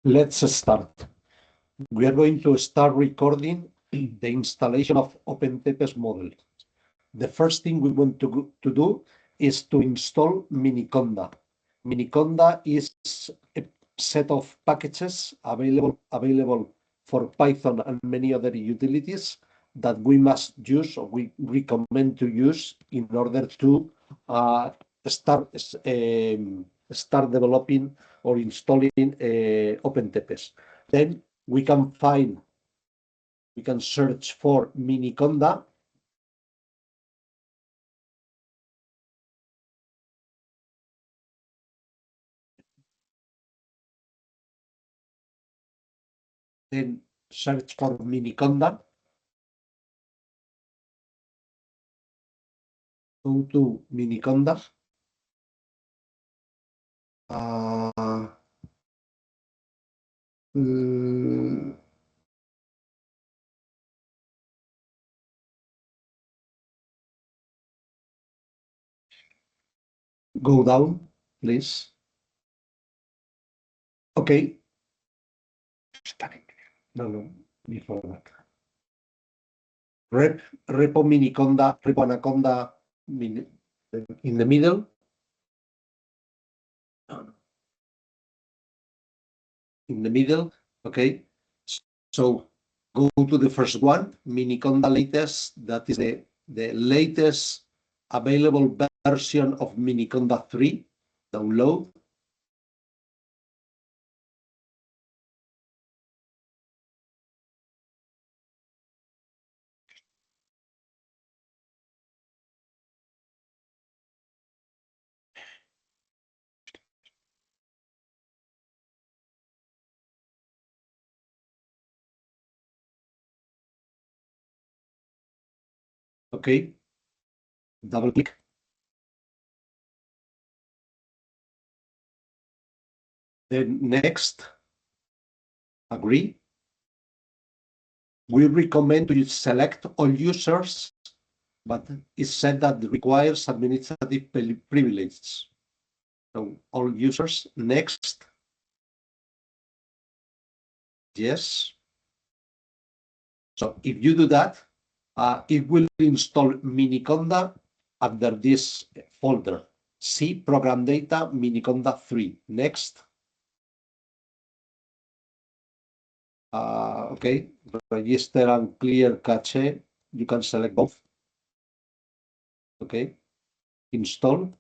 Let's start. We are going to start recording the installation of openTEPES model. The first thing we want to do is to install Miniconda. Miniconda is a set of packages available for Python and many other utilities that we must use or we recommend to use in order to uh, start start developing or installing openTEPES. Then we can search for Miniconda. Then search for Miniconda. Go to Miniconda. Go down, please. Okay. No, before that. Repo Miniconda, Repo Anaconda in the middle. In the middle, okay. So go to the first one, Miniconda latest. That is the latest available version of Miniconda 3. Download. Okay. Double click. Then next, agree. We recommend to select all users, but it's said that requires administrative privileges. So all users, next. Yes. So if you do that, it will install Miniconda under this folder. C program data Miniconda 3. Next. Okay, register and clear cache. You can select both. Okay, install.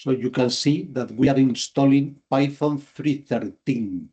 So you can see that we are installing Python 3.13.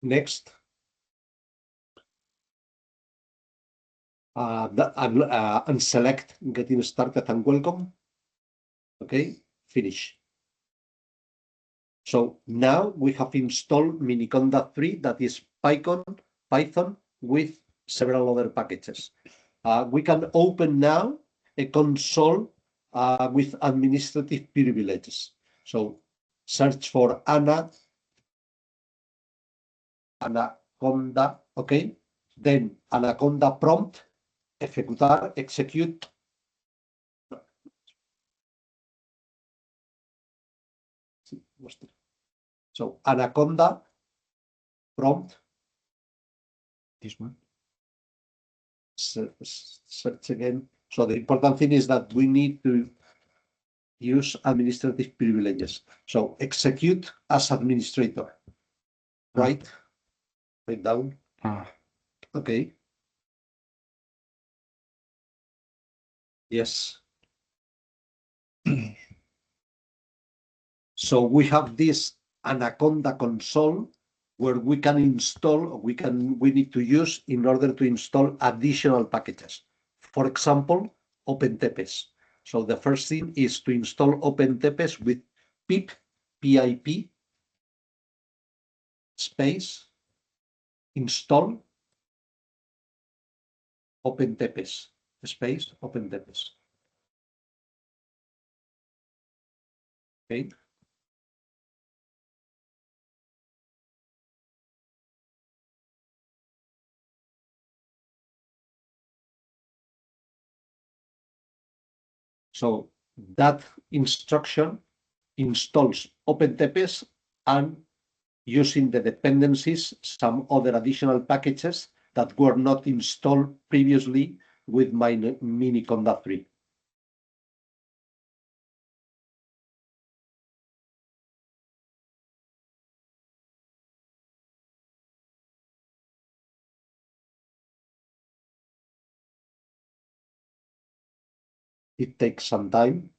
Next. And select getting started and welcome. Okay, finish. So now we have installed Miniconda 3, that is Python with several other packages. We can open now a console with administrative privileges. So search for anaconda, okay? Then anaconda prompt, ejecutar, execute. So anaconda prompt, This one. search again. So the important thing is that we need to use administrative privileges. So execute as administrator, right? Write down. Okay. Yes. So we have this Anaconda console where we can install, we need to use in order to install additional packages. For example, openTEPES. So the first thing is to install openTEPES with pip, pip, space, install openTEPES, space, openTEPES. Okay. So that instruction installs openTEPES and using the dependencies, some other additional packages that were not installed previously with my Miniconda 3. It takes some time.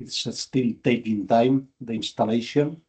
It's still taking time, the installation.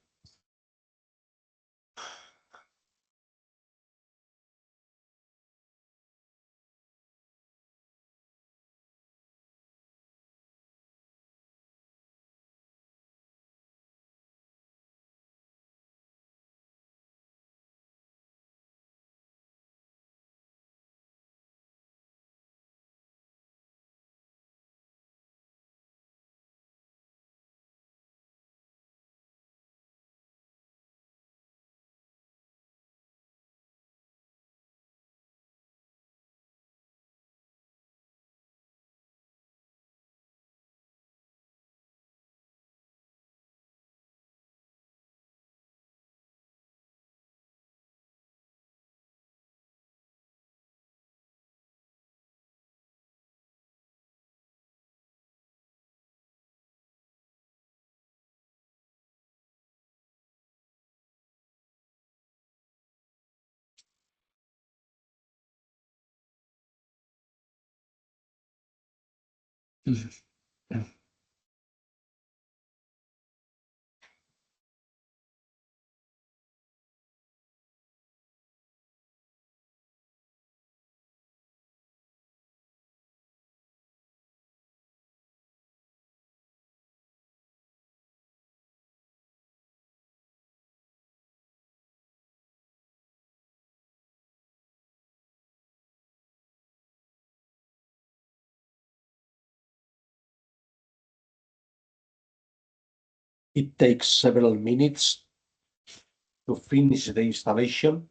It takes several minutes. to finish the installation.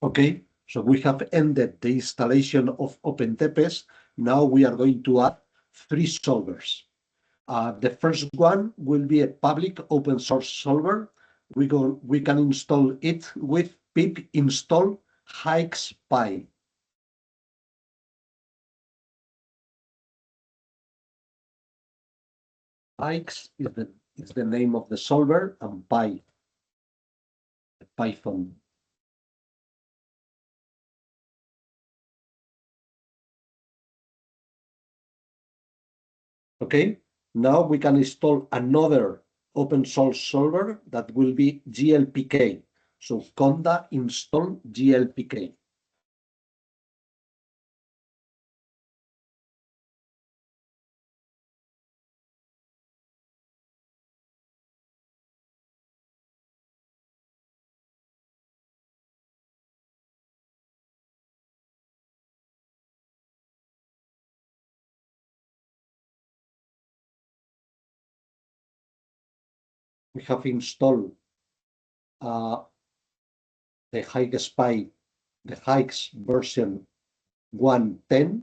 Okay, so we have ended the installation of openTEPES. Now we are going to add three solvers. The first one will be a public open source solver. We can install it with pip install hikes.py. Hikes is the name of the solver, and py, Python. Okay, now we can install another open source solver that will be glpk. So conda install glpk. We have installed the hikes.py, the hikes version 1.10.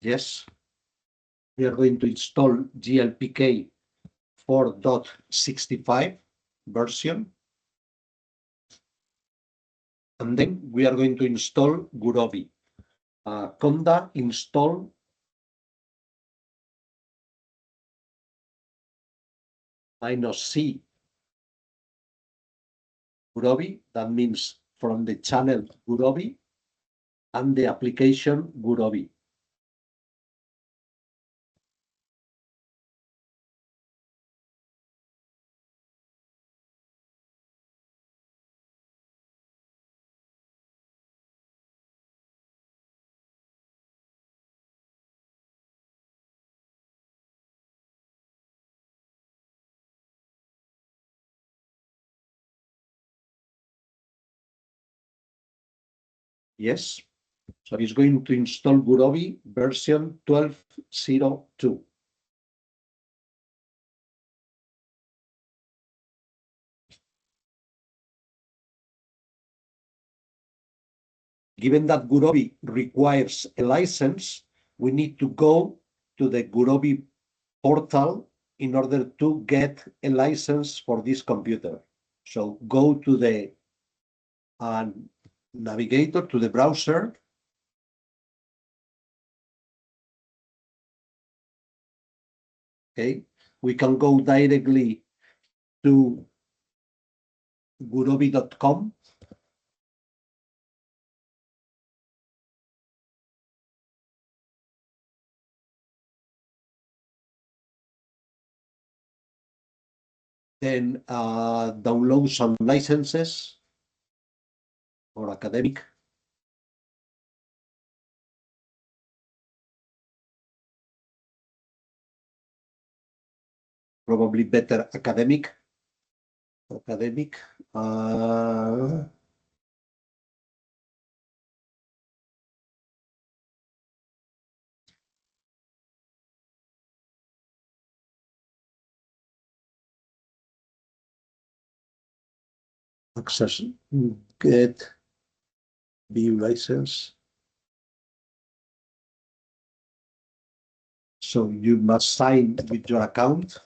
Yes, we are going to install glpk 4.65 version, and then we are going to install Gurobi. Conda install -c Gurobi. That means from the channel Gurobi and the application Gurobi. Yes. So it's going to install Gurobi version 12.02. Given that Gurobi requires a license, we need to go to the Gurobi portal in order to get a license for this computer. So go to the navigator, to the browser. Okay, we can go directly to gurobi.com. Then download some licenses for academic. Probably better academic. Access, get view license. So you must sign with your account.